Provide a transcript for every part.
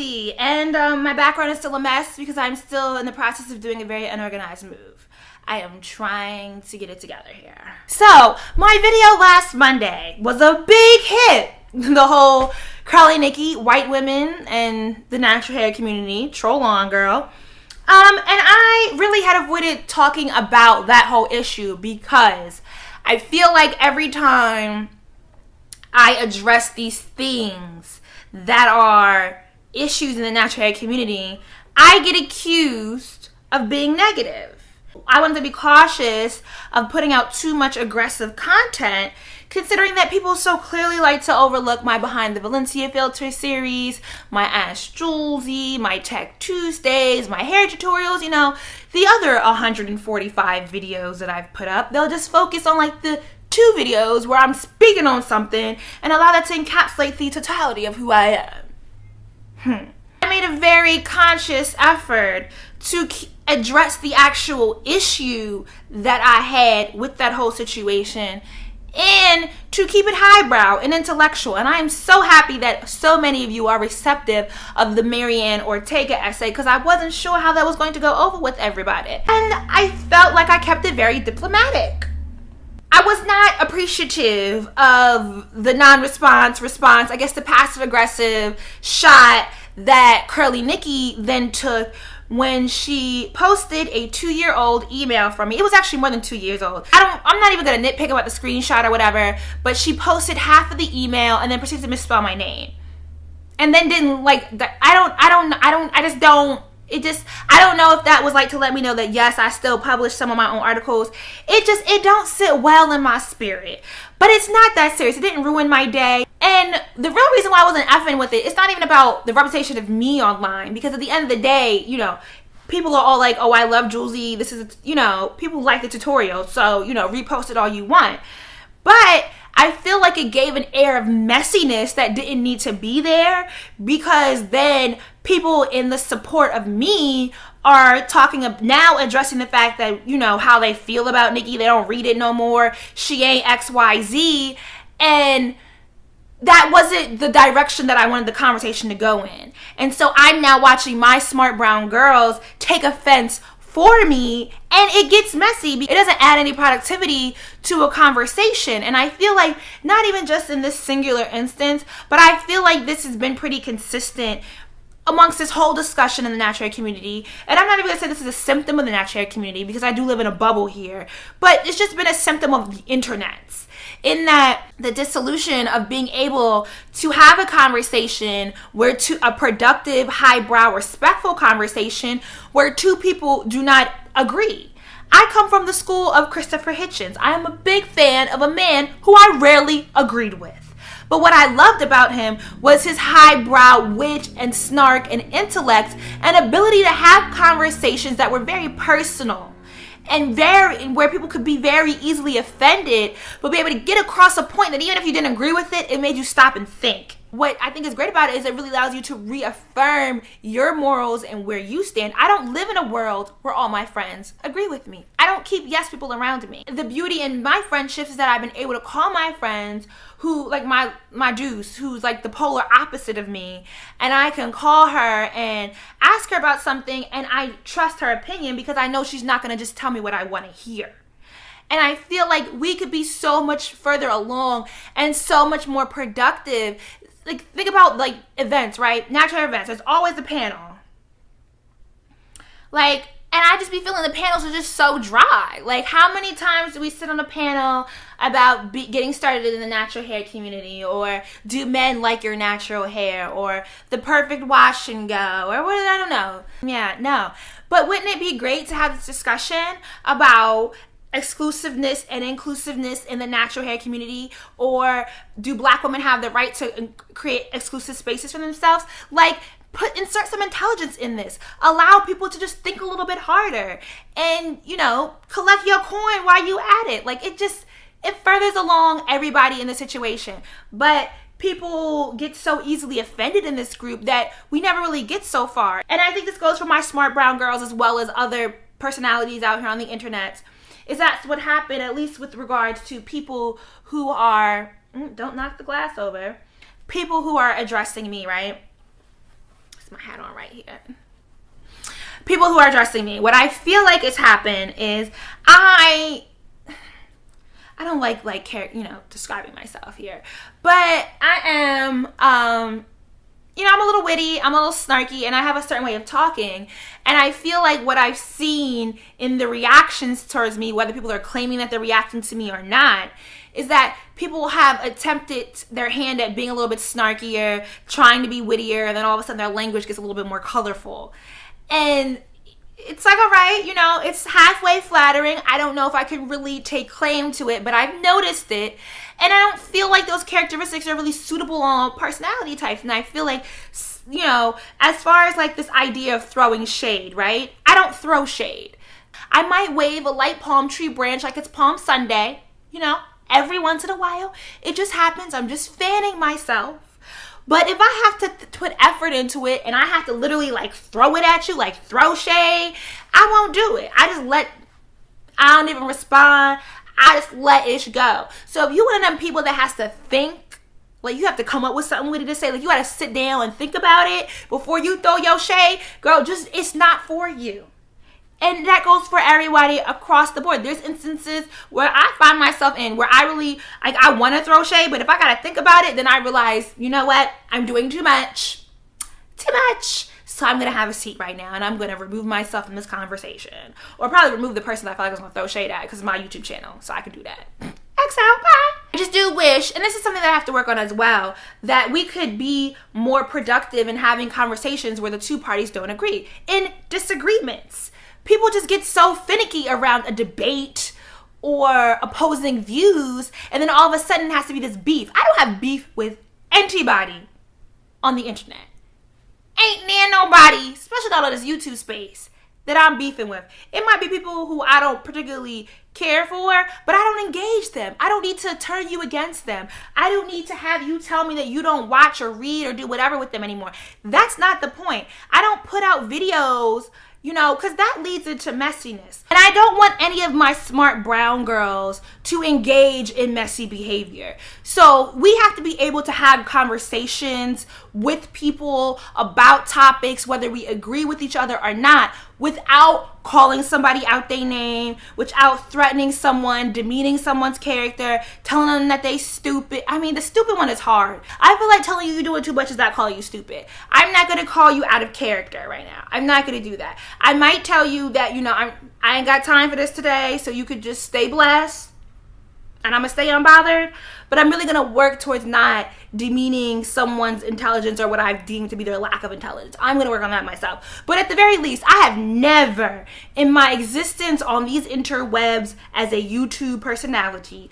Jouelzy, and my background is still a mess because I'm still in the process of doing a very unorganized move. I am trying to get it together here. So, my video last Monday was a big hit. The whole Curly Nikki, white women, and the natural hair community, troll on, girl. And I really had avoided talking about that whole issue because I feel like every time I address these things that are issues in the natural hair community, I get accused of being negative. I wanted to be cautious of putting out too much aggressive content, considering that people so clearly like to overlook my Behind the Valencia Filter series, my Ask Jouelzy, my Tech Tuesdays, my hair tutorials, you know, the other 145 videos that I've put up. They'll just focus on like the 2 videos where I'm speaking on something and allow that to encapsulate the totality of who I am. I made a very conscious effort to address the actual issue that I had with that whole situation and to keep it highbrow and intellectual. And I am so happy that so many of you are receptive of the Marianne Ortega essay because I wasn't sure how that was going to go over with everybody. And I felt like I kept it very diplomatic. I was not appreciative of the non-response, I guess the passive-aggressive shot that Curly Nikki then took when she posted a 2-year-old email from me. It was actually more than 2 years old. I'm not even gonna nitpick about the screenshot or whatever, but she posted half of the email and then proceeded to misspell my name. And then didn't like, I don't know if that was like to let me know that yes, I still publish some of my own articles. It don't sit well in my spirit. But it's not that serious. It didn't ruin my day. And the real reason why I wasn't effing with it, it's not even about the reputation of me online. Because at the end of the day, you know, people are all like, oh, I love Jouelzy. This is, you know, people like the tutorial. So, you know, repost it all you want. But I feel like it gave an air of messiness that didn't need to be there, because then people in the support of me are talking of now addressing the fact that, you know, how they feel about Nikki. They don't read it no more. She ain't XYZ. And that wasn't the direction that I wanted the conversation to go in. And so I'm now watching my smart brown girls take offense for me, and it gets messy. It doesn't add any productivity to a conversation. And I feel like not even just in this singular instance, but I feel like this has been pretty consistent amongst this whole discussion in the natural hair community. And I'm not even gonna say this is a symptom of the natural hair community because I do live in a bubble here, but it's just been a symptom of the internets, in that the dissolution of being able to have a conversation where a productive, highbrow, respectful conversation where 2 people do not agree. I come from the school of Christopher Hitchens. I am a big fan of a man who I rarely agreed with. But what I loved about him was his highbrow wit and snark and intellect and ability to have conversations that were very personal and where people could be very easily offended, but be able to get across a point that even if you didn't agree with it, it made you stop and think. What I think is great about it is it really allows you to reaffirm your morals and where you stand. I don't live in a world where all my friends agree with me. I don't keep yes people around me. The beauty in my friendships is that I've been able to call my friends who, like my Deuce, who's like the polar opposite of me, and I can call her and ask her about something, and I trust her opinion because I know she's not gonna just tell me what I wanna hear. And I feel like we could be so much further along and so much more productive. Like, think about like events, right? Natural events. There's always a panel. Like, and I just be feeling the panels are just so dry. Like, how many times do we sit on a panel about getting started in the natural hair community, or do men like your natural hair, or the perfect wash and go, or what? I don't know. Yeah, no. But wouldn't it be great to have this discussion about exclusiveness and inclusiveness in the natural hair community? Or do Black women have the right to create exclusive spaces for themselves? Like, insert some intelligence in this. Allow people to just think a little bit harder and, you know, collect your coin while you at it. Like, it furthers along everybody in the situation. But people get so easily offended in this group that we never really get so far. And I think this goes for my smart brown girls as well as other personalities out here on the internet. Is that's what happened, at least with regards to people who are, don't knock the glass over, people who are addressing me, right? It's my hat on right here. People who are addressing me. What I feel like has happened is I don't like describing myself here, but I am I'm a little witty, I'm a little snarky, and I have a certain way of talking. And I feel like what I've seen in the reactions towards me, whether people are claiming that they're reacting to me or not, is that people have attempted their hand at being a little bit snarkier, trying to be wittier, and then all of a sudden their language gets a little bit more colorful. And it's like, all right, it's halfway flattering. I don't know if I can really take claim to it, but I've noticed it. And I don't feel like those characteristics are really suitable on personality types. And I feel like, as far as like this idea of throwing shade, right? I don't throw shade. I might wave a light palm tree branch like it's Palm Sunday, every once in a while. It just happens. I'm just fanning myself. But if I have to put effort into it and I have to literally like throw it at you, like throw shade, I won't do it. I don't even respond. I just let it go. So if you one of them people that has to think, like you have to come up with something witty to say, like you got to sit down and think about it before you throw your shade, girl, it's not for you. And that goes for everybody across the board. There's instances where I find myself in where I really, I want to throw shade, but if I got to think about it, then I realize, you know what? I'm doing too much. So I'm going to have a seat right now and I'm going to remove myself from this conversation. Or probably remove the person that I feel like I was going to throw shade at because it's my YouTube channel. So I can do that. XO, bye. I just do wish, and this is something that I have to work on as well, that we could be more productive in having conversations where the two parties don't agree. In disagreements. People just get so finicky around a debate or opposing views, and then all of a sudden it has to be this beef. I don't have beef with anybody on the internet. Ain't near nobody, especially out of this YouTube space, that I'm beefing with. It might be people who I don't particularly care for, but I don't engage them. I don't need to turn you against them. I don't need to have you tell me that you don't watch or read or do whatever with them anymore. That's not the point. I don't put out videos because that leads into messiness. And I don't want any of my smart brown girls to engage in messy behavior. So we have to be able to have conversations with people about topics, whether we agree with each other or not, without calling somebody out their name, without threatening someone, demeaning someone's character, telling them that they stupid. I mean, the stupid one is hard. I feel like telling you you're doing too much is not calling you stupid. I'm not going to call you out of character right now. I'm not going to do that. I might tell you that, I ain't got time for this today, so you could just stay blessed. And I'm going to stay unbothered. But I'm really going to work towards not demeaning someone's intelligence or what I've deemed to be their lack of intelligence. I'm going to work on that myself. But at the very least, I have never in my existence on these interwebs as a YouTube personality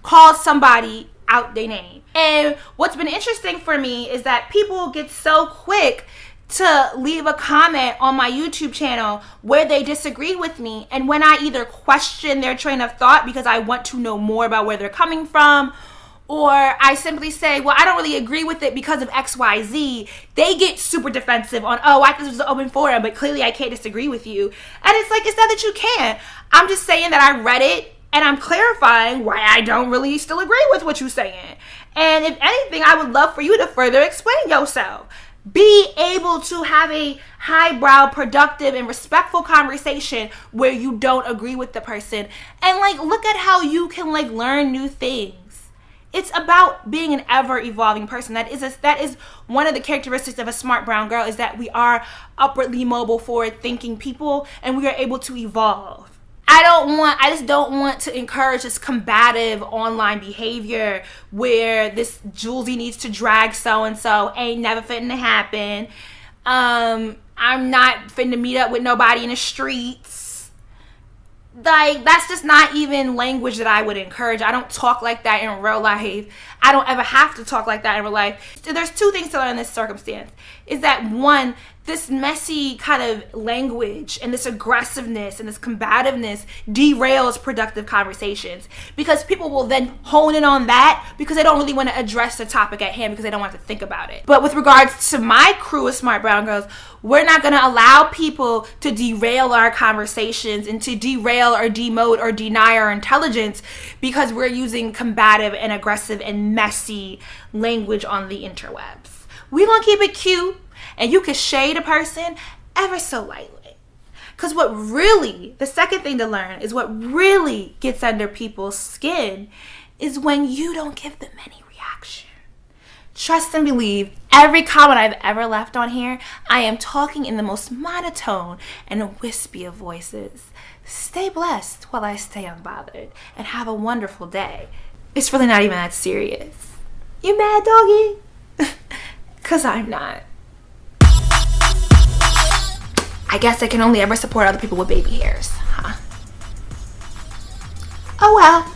called somebody out their name. And what's been interesting for me is that people get so quick to leave a comment on my YouTube channel where they disagree with me. And when I either question their train of thought because I want to know more about where they're coming from, or I simply say, well, I don't really agree with it because of XYZ, they get super defensive on, I thought this was an open forum, but clearly I can't disagree with you. And it's like, it's not that you can't. I'm just saying that I read it and I'm clarifying why I don't really still agree with what you're saying. And if anything, I would love for you to further explain yourself. Be able to have a highbrow, productive, and respectful conversation where you don't agree with the person. And look at how you can learn new things. It's about being an ever-evolving person. That is one of the characteristics of a smart brown girl, is that we are upwardly mobile, forward-thinking people, and we are able to evolve. I just don't want to encourage this combative online behavior where this Jouelzy needs to drag so-and-so, ain't never fitting to happen. I'm not finna meet up with nobody in the streets. That's just not even language that I would encourage. I don't talk like that in real life. I don't ever have to talk like that in real life. There's two things to learn in this circumstance. Is that one, this messy kind of language and this aggressiveness and this combativeness derails productive conversations, because people will then hone in on that because they don't really want to address the topic at hand because they don't want to think about it. But with regards to my crew of smart brown girls, we're not going to allow people to derail our conversations and to derail or demote or deny our intelligence because we're using combative and aggressive and messy language on the interwebs. We're going to keep it cute and you can shade a person ever so lightly. Because the second thing to learn is what really gets under people's skin is when you don't give them any reaction. Trust and believe, every comment I've ever left on here, I am talking in the most monotone and wispy of voices. Stay blessed while I stay unbothered, and have a wonderful day. It's really not even that serious. You mad, doggy? 'Cause I'm not. I guess I can only ever support other people with baby hairs, huh? Oh well.